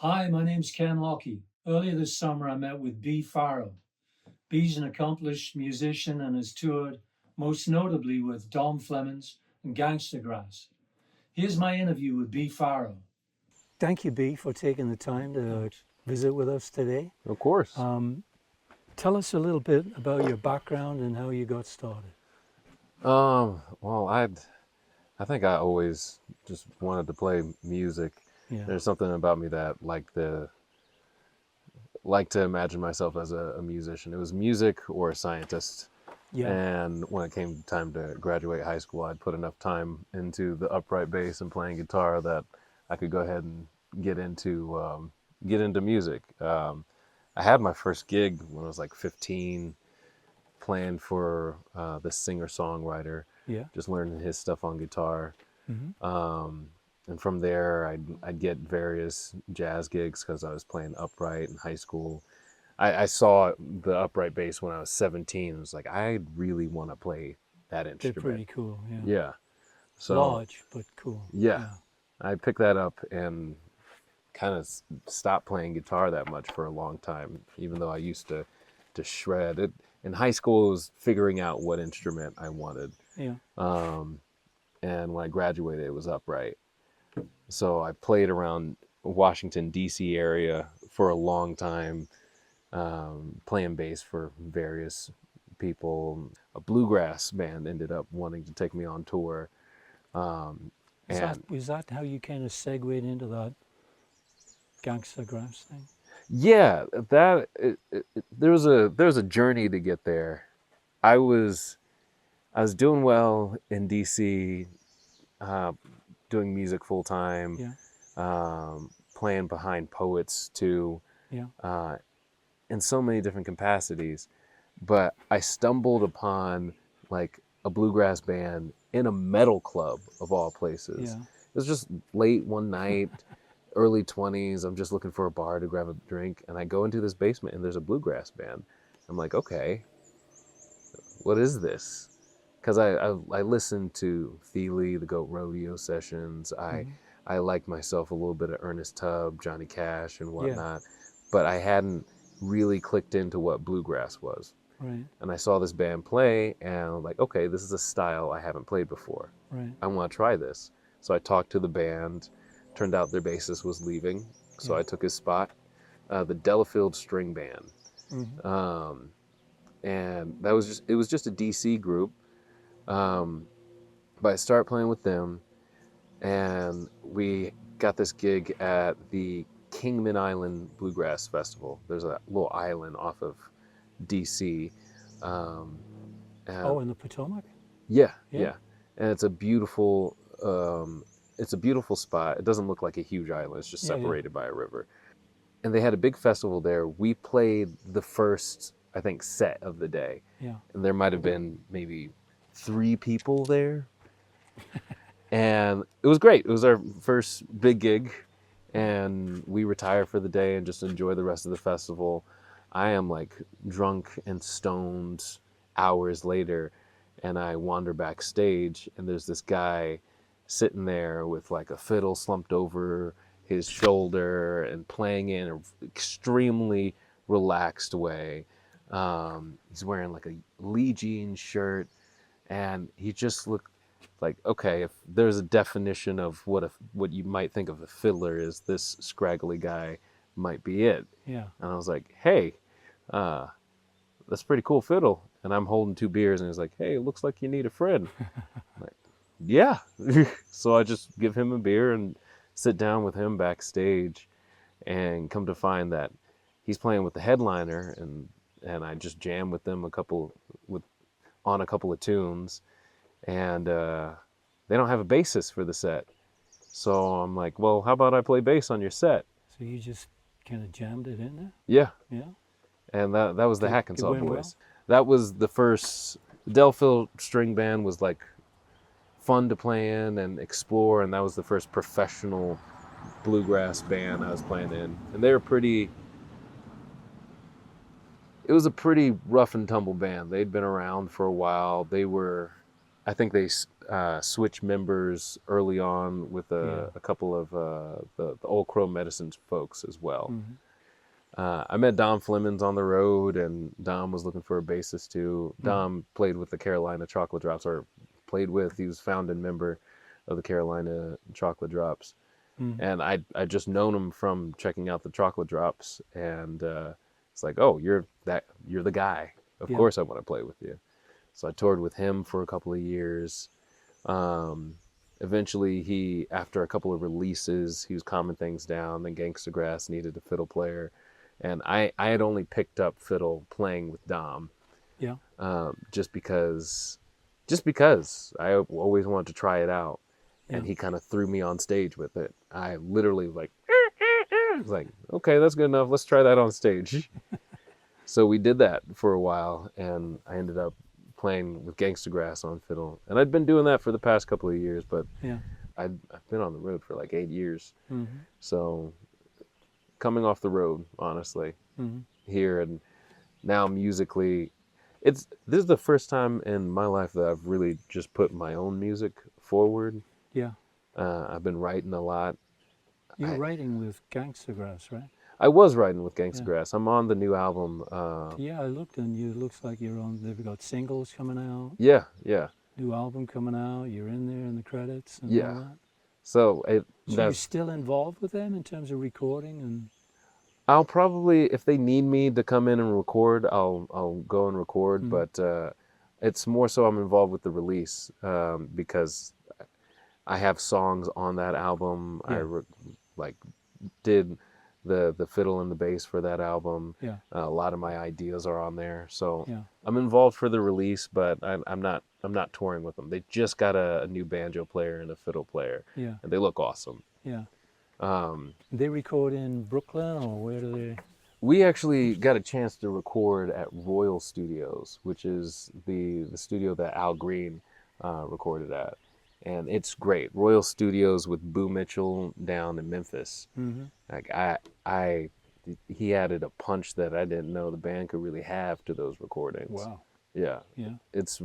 Hi, my name's Ken Lockie. Earlier this summer, I met with Farrow. B's an accomplished musician and has toured most notably with Dom Flemons and Gangsta Grass. Here's my interview with Farrow. Thank you, B, for taking the time to visit with us today. Of course. Tell us a little bit about your background and how you got started. Well, I think I always just wanted to play music. Yeah, There's something about me that like to imagine myself as a musician. It was music or a scientist. yeah, And when it came time to graduate high school, I'd put enough time into the upright bass and playing guitar that I could go ahead and get into music. I had my first gig when I was like 15, playing for this singer-songwriter, yeah. just learning his stuff on guitar. Mm-hmm. And from there, I'd get various jazz gigs because I was playing upright in high school. I saw the upright bass when I was 17. It was like, I really want to play that They're instrument. pretty cool, yeah. Yeah. So, Large, but cool. yeah, I picked that up and kind of stopped playing guitar that much for a long time, even though I used to shred it. In high school, I was figuring out what instrument I wanted. Yeah. And when I graduated, it was upright. So I played around Washington, D.C. area for a long time, playing bass for various people. A bluegrass band ended up wanting to take me on tour. Is that how you kind of segued into that Gangsta Grass thing? Yeah, there was a journey to get there. I was doing well in DC, uh, doing music full time, Yeah, playing behind poets too, yeah, uh, in so many different capacities. But I stumbled upon like a bluegrass band in a metal club of all places. yeah, It was just late one night, early 20s. I'm just looking for a bar to grab a drink, and I go into this basement and there's a bluegrass band. I'm like, okay, what is this? Because I listened to Feely, the Goat Rodeo sessions. mm-hmm. I liked myself a little bit of Ernest Tubb, Johnny Cash, and Yeah, whatnot, but I hadn't really clicked into what bluegrass was. right, And I saw this band play, and I'm like, okay, this is a style I haven't played before. right, I want to try this. So I talked to the band. Turned out their bassist was leaving, so yeah, I took his spot. The Delafield String Band, mm-hmm. um, and it was just a DC group. Um, but I started playing with them, and we got this gig at the Kingman Island Bluegrass Festival. There's a little island off of DC. Um, Oh, in the Potomac? yeah, Yeah, yeah, and it's a beautiful spot. It doesn't look like a huge island. It's just yeah, yeah, separated by a river. And they had a big festival there. We played the first, I think, set of the day. yeah, And there might have been maybe 3 people there. And it was great. It was our first big gig. And we retire for the day and just enjoy the rest of the festival. I am like drunk and stoned hours later. And I wander backstage, and there's this guy sitting there with like a fiddle slumped over his shoulder and playing in an extremely relaxed way. He's wearing like a Lee Jean shirt, and he just looked like, okay, if there's a definition of what you might think of a fiddler, is this scraggly guy might be it. yeah. And I was like, hey, uh, that's a pretty cool fiddle. And I'm holding 2 beers, and he's like, hey, it looks like you need a friend. I'm like, yeah. So I just give him a beer and sit down with him backstage, and come to find that he's playing with the headliner, and I just jam with them on a couple of tunes, and they don't have a bassist for the set. So I'm like, well, how about I play bass on your set? So you just kind of jammed it in there? Yeah. Yeah. And that was the It Hackensaw went Boys. well? That was the first. Delphil String Band was like fun to play in and explore, and that was the first professional bluegrass band I was playing in. And they were pretty. It was a pretty rough and tumble band. They'd been around for a while. They were I think they switched members early on with a couple of the Old Crow Medicines folks as well. I met Dom Flemons on the road, and Dom was looking for a bassist too. Dom played with the Carolina Chocolate Drops, or played with, he was founding member of the Carolina Chocolate Drops. And I just known him from checking out the Chocolate Drops, and it's like, oh, you're the guy. Of course I want to play with you. So I toured with him for a couple of years. Eventually, after a couple of releases, he was calming things down. Then Gangsta Grass needed a fiddle player, and I had only picked up fiddle playing with Dom. Yeah. Just because I always wanted to try it out, and he kind of threw me on stage with it. I literally was like, okay, that's good enough. Let's try that on stage. So we did that for a while, and I ended up playing with Gangsta Grass on fiddle. And I'd been doing that for the past couple of years, but I've been on the road for like 8 years. So coming off the road, honestly, here, and now musically, this is the first time in my life that I've really just put my own music forward. Yeah. I've been writing a lot. You're writing with Gangsta Grass, right? I was writing with Gangsta Grass. I'm on the new album. Yeah, I looked, and it looks like you're on. They've got singles coming out. Yeah. New album coming out. You're in there in the credits and all that. So you're still involved with them in terms of recording, and I'll probably, if they need me to come in and record, I'll go and record. But it's more so I'm involved with the release because I have songs on that album. I did the fiddle and the bass for that album. A lot of my ideas are on there, so I'm involved for the release, but I'm not touring with them. They just got a new banjo player and a fiddle player, and they look awesome. They record in Brooklyn, or where do they? We actually got a chance to record at Royal Studios, which is the studio that Al Green recorded at. And it's great. Royal Studios with Boo Mitchell down in Memphis. Like he added a punch that I didn't know the band could really have to those recordings. Wow. Yeah. It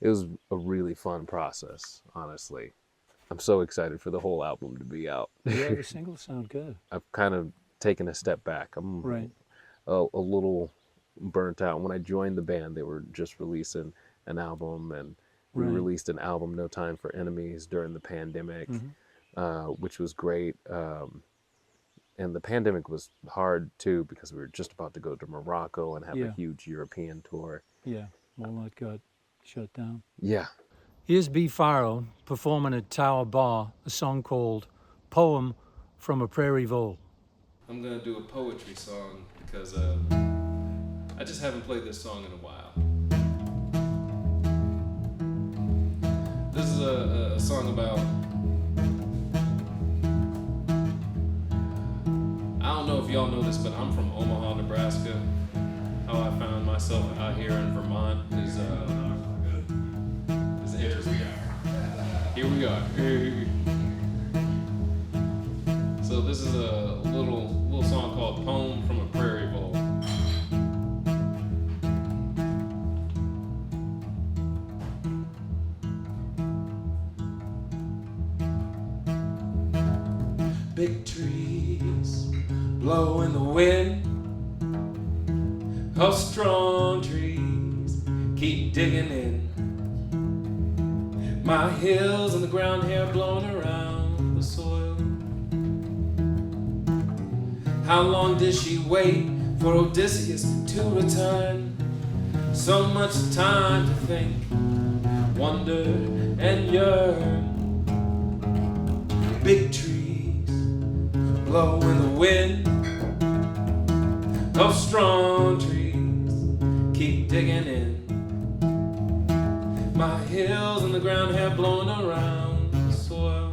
was a really fun process, honestly. I'm so excited for the whole album to be out. Yeah, the singles sound good. I've kind of taken a step back. I'm a little burnt out. When I joined the band, they were just releasing an album, and we released an album, No Time for Enemies, during the pandemic, which was great. And the pandemic was hard, too, because we were just about to go to Morocco and have a huge European tour. Yeah, all that got shut down. Yeah. Here's B. Farrow performing at Tower Bar, a song called Poem from a Prairie Vole. I'm going to do a poetry song because I just haven't played this song in a while. This is a song about, I don't know if y'all know this, but I'm from Omaha, Nebraska. How I found myself out here in Vermont is interesting. Here we are. So this is a little song called Poem from a Prairie Vole. Big trees blow in the wind. How strong trees keep digging in. My hills and the ground hair blowing around the soil. How long did she wait for Odysseus to return? So much time to think, wonder, and yearn. Big trees blow in the wind. Of strong trees keep digging in. My hills and the ground have blown around the soil.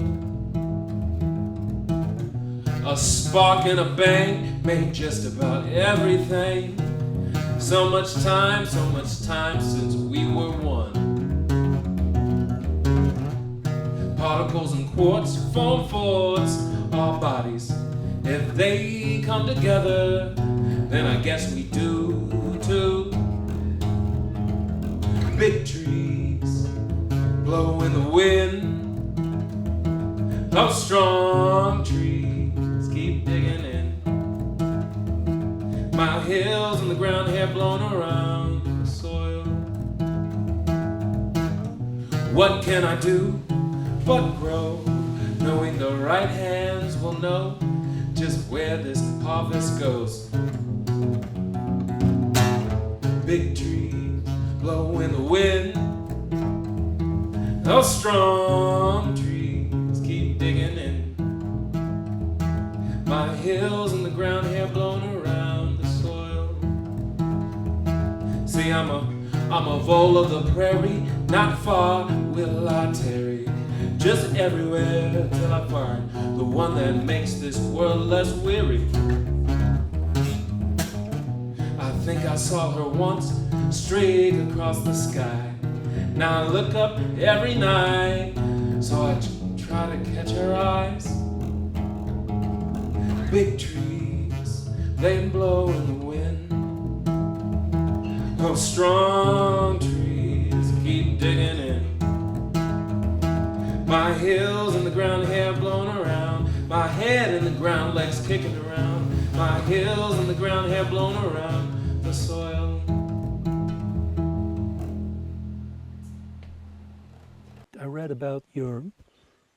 A spark and a bang made just about everything. So much time since we were one. Particles and quartz form forts our bodies. If they come together, then I guess we do too. Big trees wind of strong trees keep digging in. My hills and the ground have blown around the soil. What can I do but grow, knowing the right hands will know just where this harvest goes. Big trees blow in the wind of strong trees keep digging in. My hills and the ground have blown around the soil. See, I'm a vole of the prairie, not far will I tarry, just everywhere till I find the one that makes this world less weary. I think I saw her once straight across the sky. Now I look up every night, so I try to catch her eyes. Big trees, they blow in the wind. Oh, strong trees keep digging in. My hills and the ground have blown around. My head in the ground, legs kicking around. My hills and the ground have blown around the soil. I read about your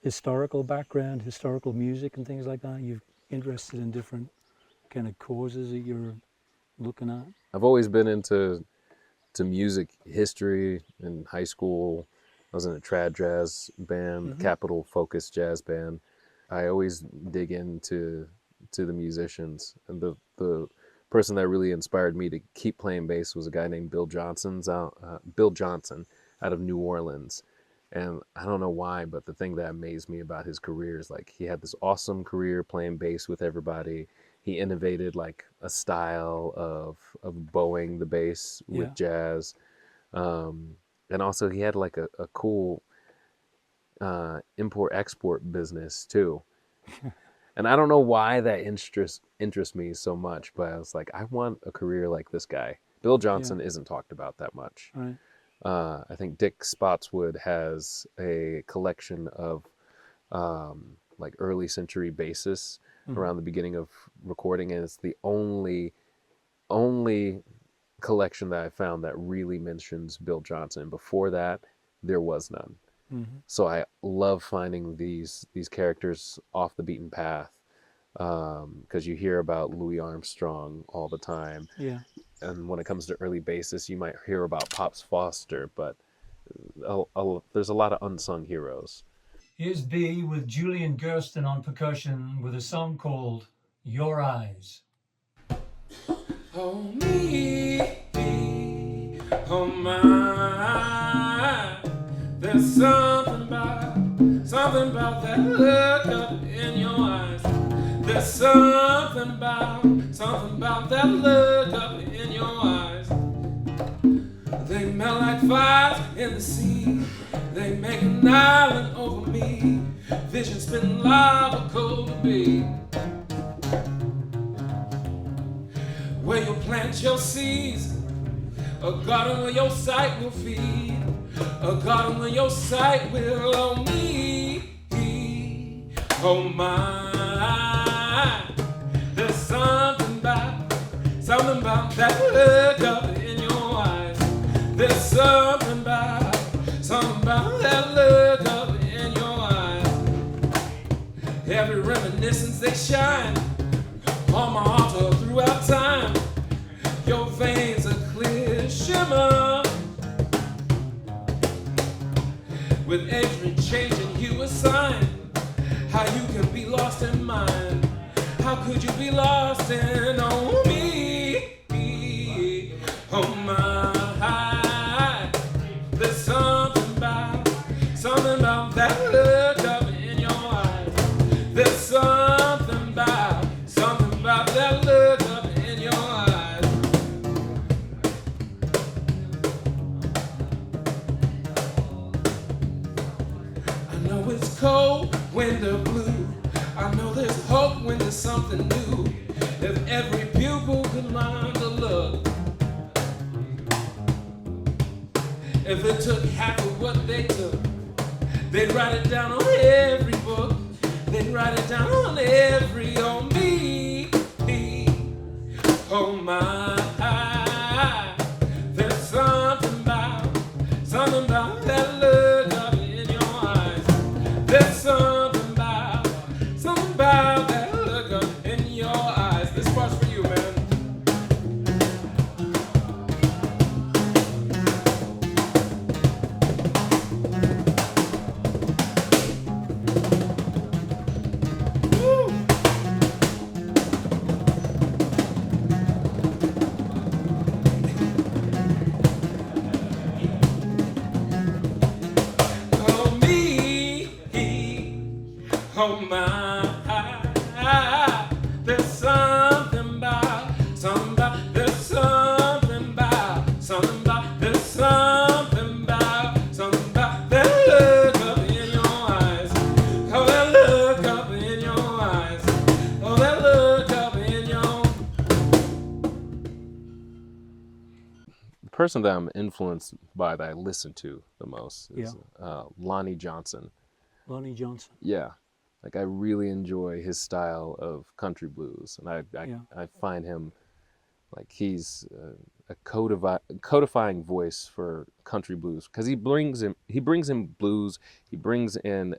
historical background, historical music and things like that. You're interested in different kind of causes that you're looking at. I've always been into music history in high school. I was in a trad jazz band, Capital Focus jazz band. I always dig into the musicians, and the person that really inspired me to keep playing bass was a guy named Bill Johnson out of New Orleans. And I don't know why, but the thing that amazed me about his career is like he had this awesome career playing bass with everybody. He innovated like a style of bowing the bass with jazz. And also he had like a cool import-export business too. And I don't know why that interests me so much, but I was like, I want a career like this guy. Bill Johnson isn't talked about that much. Right. I think Dick Spotswood has a collection of like early century bassists around the beginning of recording, and it's the only collection that I found that really mentions Bill Johnson. Before that, there was none. So I love finding these characters off the beaten path, because you hear about Louis Armstrong all the time. Yeah. And when it comes to early bassists, you might hear about Pops Foster, but there's a lot of unsung heroes. Here's B with Julian Gersten on percussion with a song called Your Eyes. Oh me, oh my, there's something about that look up in your eyes. There's something about that look up in your eyes. They melt like fires in the sea. They make an island over me. Vision spin lava cold to be. Where you plant your seeds, a garden where your sight will feed, a garden where your sight will own me. Oh my, there's something about that look up in your eyes. There's something about that look up in your eyes. Every reminiscence they shine on my altar throughout time. Your veins a clear shimmer, with every changing hue a sign. How you can be lost in mine? How could you be lost in me? Oh my, there's something about that look up in your eyes. There's something about that look up in your eyes. I know it's cold when they're blue. I know there's hope when there's something new. If every pupil could learn to look, if it took half of what they took, They'd write it down on every book. They'd write it down on every old me. Oh my, there's something about that look up in your eyes. There's something about that look up in your eyes. This part's for you, man. Oh me, oh my, there's something about, there's something about that look up in your eyes. Oh, that look up in your eyes. Oh, that look up in your. The person that I'm influenced by, that I listen to the most, is Lonnie Johnson. Lonnie Johnson. Yeah, like I really enjoy his style of country blues, and I find him like he's a codifying voice for country blues, because he brings in blues, he brings in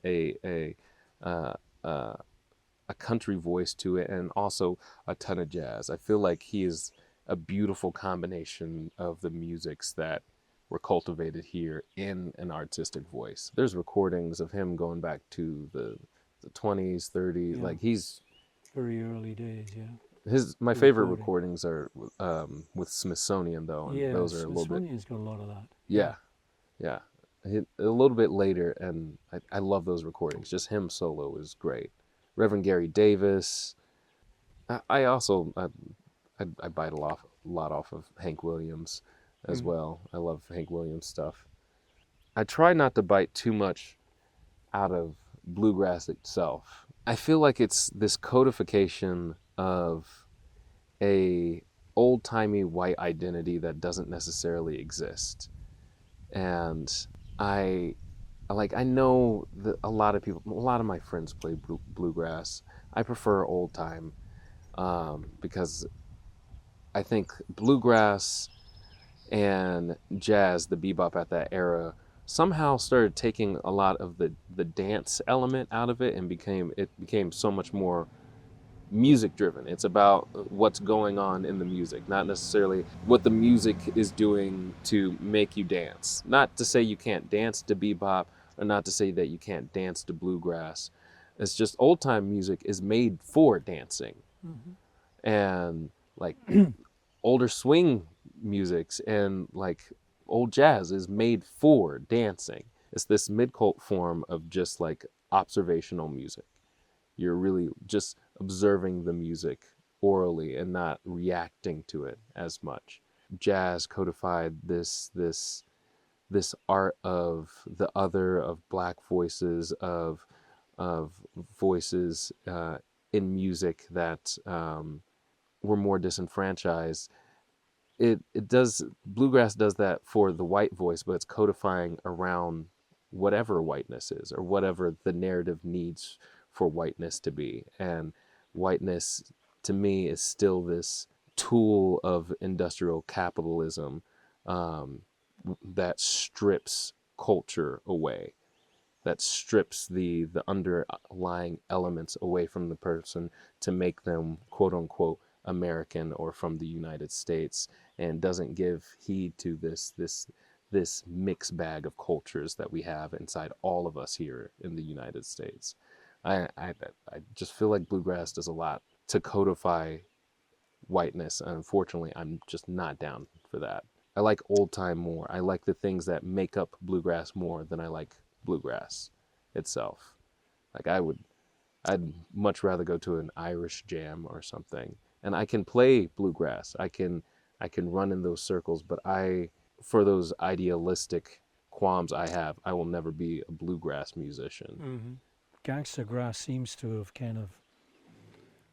uh, uh, a country voice to it, and also a ton of jazz. I feel like he is a beautiful combination of the musics that were cultivated here in an artistic voice. There's recordings of him going back to the 20s, 30s. Like he's very early days. Yeah. my favorite recordings are with Smithsonian though, and those are a little bit. Smithsonian's got a lot of that. Yeah. A little bit later, and I love those recordings. Just him solo is great. Reverend Gary Davis. I also I bite a lot off of Hank Williams as well. I love Hank Williams stuff. I try not to bite too much out of bluegrass itself. I feel like it's this codification of a old-timey white identity that doesn't necessarily exist. And I know that a lot of my friends play bluegrass. I prefer old time because I think bluegrass and jazz, the bebop at that era, somehow started taking a lot of the dance element out of it, and became so much more music driven. It's about what's going on in the music, not necessarily what the music is doing to make you dance. Not to say you can't dance to bebop, or not to say that you can't dance to bluegrass. It's just old time music is made for dancing. And like older swing musics and like old jazz is made for dancing. It's this mid-cult form of just like observational music. You're really just observing the music orally and not reacting to it as much. Jazz codified this art of the other, of black voices, of voices in music that were more disenfranchised. Bluegrass does that for the white voice, but it's codifying around whatever whiteness is, or whatever the narrative needs for whiteness to be. And whiteness to me is still this tool of industrial capitalism that strips culture away, that strips the underlying elements away from the person to make them quote unquote American or from the United States, and doesn't give heed to this mixed bag of cultures that we have inside all of us here in the United States. I just feel like bluegrass does a lot to codify whiteness, and unfortunately I'm just not down for that. I like old time more. I like the things that make up bluegrass more than I like bluegrass itself. Like I'd much rather go to an Irish jam or something. And I can play bluegrass. I can run in those circles, but for those idealistic qualms I have, I will never be a bluegrass musician. Gangsta grass seems to have kind of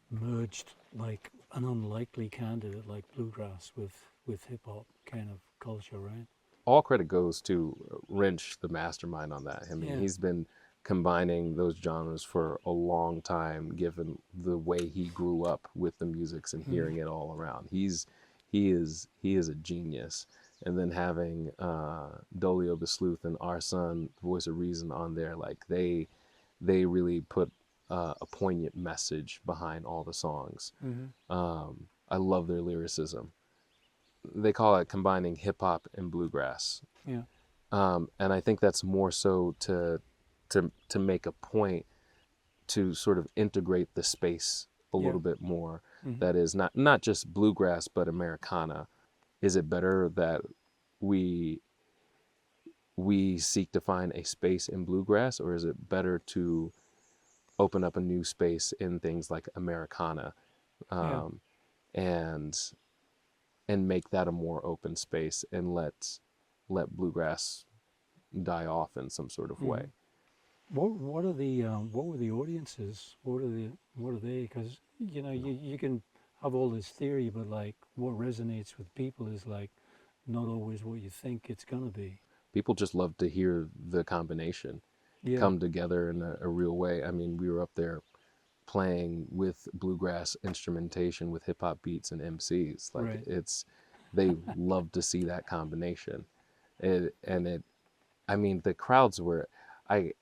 merged like an unlikely candidate like bluegrass with hip hop kind of culture, right? all credit goes to Wrench, the mastermind on that. I mean, Yeah. he's been combining those genres for a long time, given the way he grew up with the musics and hearing it all around. He is a genius. And then having Dolio the Sleuth and Our Son, Voice of Reason on there, like they really put a poignant message behind all the songs. I love their lyricism. They call it combining hip hop and bluegrass, Yeah. and I think that's more so to make a point to sort of integrate the space a Yeah. little bit more. That is not just bluegrass but Americana. Is it better that we we seek to find a space in bluegrass, or is it better to open up a new space in things like Americana, Yeah. and make that a more open space and let bluegrass die off in some sort of way? What are the what were the audiences? What are they? Because you know you can have all this theory, but like what resonates with people is like not always what you think it's gonna be. People just love to hear the combination Yeah. come together in a real way. I mean, we were up there playing with bluegrass instrumentation with hip hop beats and MCs. Like Right. they love to see that combination. I mean, the crowds were, I,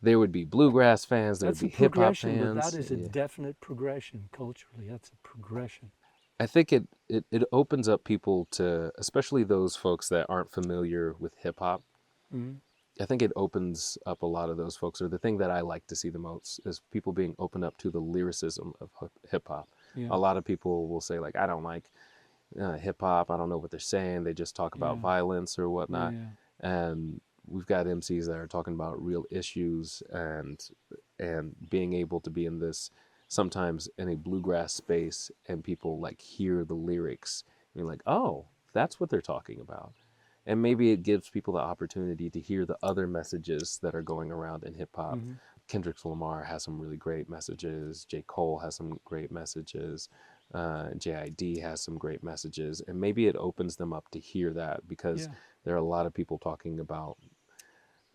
there would be bluegrass fans, there would That's a be hip hop progression, but that fans. is a Yeah. definite progression culturally. That's a progression. I think it opens up people to, especially those folks that aren't familiar with hip hop. Mm-hmm. I think it opens up a lot of those folks, or the thing that I like to see the most is people being open up to the lyricism of hip hop. Yeah. A lot of people will say, like, I don't like hip hop. I don't know what they're saying. They just talk about Yeah. violence or Yeah. whatnot. Yeah. And we've got MCs that are talking about real issues and being able to be in this sometimes in a bluegrass space and people like hear the lyrics and you're like, oh, that's what they're talking about. And maybe it gives people the opportunity to hear the other messages that are going around in hip hop. Mm-hmm. Kendrick Lamar has some really great messages. J. Cole has some great messages. JID has some great messages. And maybe it opens them up to hear that, because Yeah. there are a lot of people talking about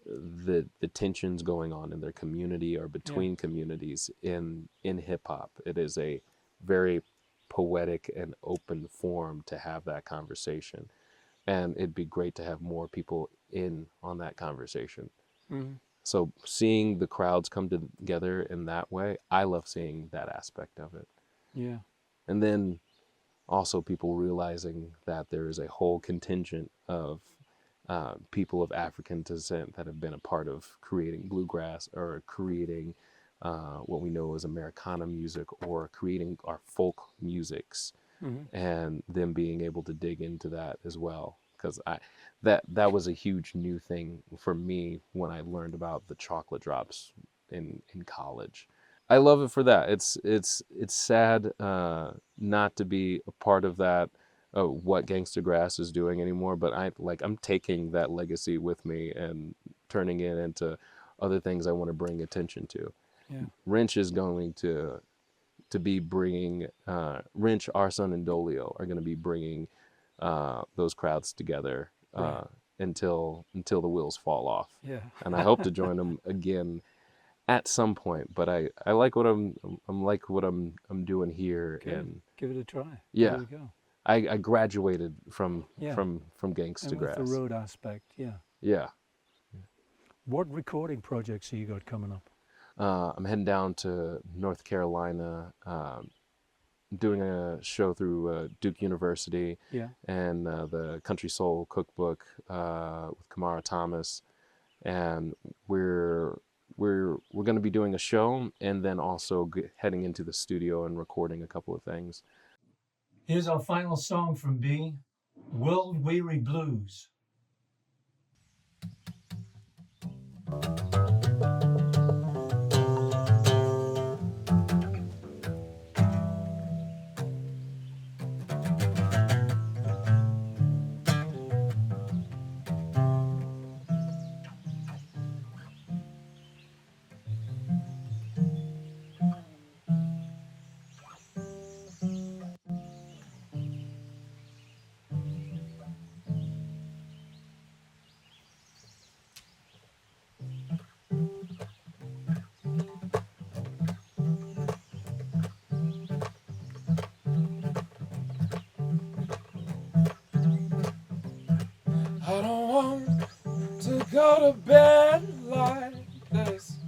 the tensions going on in their community or Yeah. between communities in hip hop. It is a very poetic and open forum to have that conversation, and it'd be great to have more people in on that conversation. Mm-hmm. So seeing the crowds come together in that way, I love seeing that aspect of it. Yeah. And then also people realizing that there is a whole contingent of people of African descent that have been a part of creating bluegrass or creating what we know as Americana music or creating our folk musics, Mm-hmm. and them being able to dig into that as well. Because that was a huge new thing for me when I learned about the chocolate drops in college. I love it for that. It's sad not to be a part of that, what Gangsta Grass is doing anymore. But I'm taking that legacy with me and turning it into other things I want to bring attention to. Yeah. Wrench is going to be bringing Wrench, Our Son, and Dolio are going to be bringing those crowds together Right. until the wheels fall off. Yeah. And I hope to join them again at some point. But I like what I'm like what I'm doing here. Good. And Give it a try. yeah, There we go. I graduated from Yeah. Gangsta And with Grass. the road aspect, yeah. Yeah. What recording projects have you got coming up? I'm heading down to North Carolina, doing a show through Duke University Yeah. and the Country Soul Cookbook with Kamara Thomas, and we're going to be doing a show and then also heading into the studio and recording a couple of things. Here's our final song from B, World Weary Blues. to bed like this.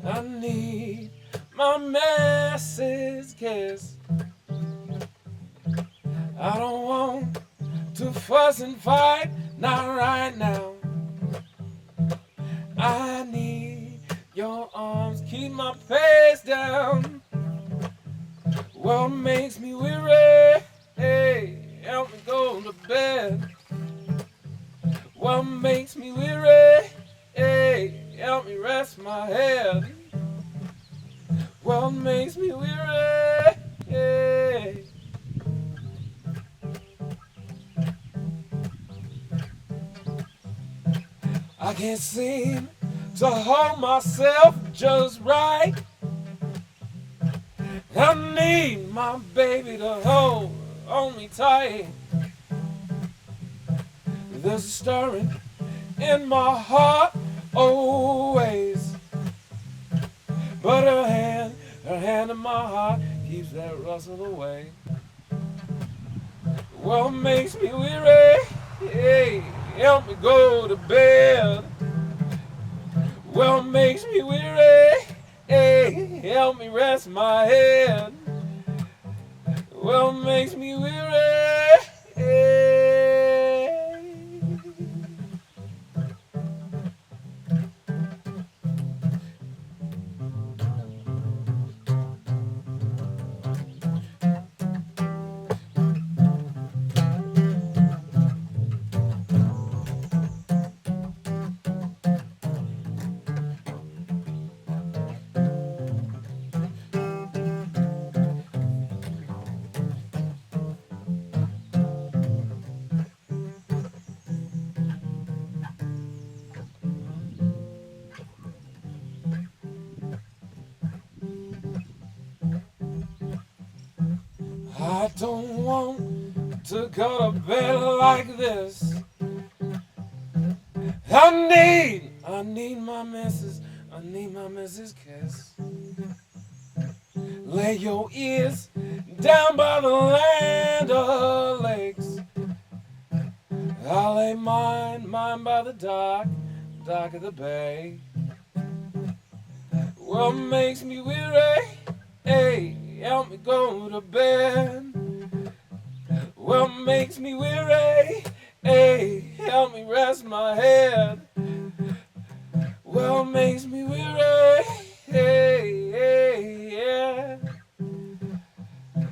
I need my Mrs. Kiss. I don't want to fuss and fight, not right now. I need your arms, keep my face down. What makes me weary? Hey, help me go to bed. What makes me weary? Hey, help me rest my head. What makes me weary? Hey. I can't seem to hold myself just right. I need my baby to hold me tight. There's a stirring in my heart always, but her hand in my heart keeps that rustle away. What makes me weary? Hey, help me go to bed. What makes me weary? Hey, help me rest my head. What makes me weary? Hey. I don't want to go to bed like this. I need my missus, I need my Mrs. Kiss. Lay your ears down by the land of lakes. I'll lay mine by the dock of the bay. What makes me weary? Hey, help me go to bed. What makes me weary? Hey, help me rest my head. What makes me weary? Hey, hey, yeah.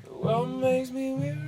What makes me weary?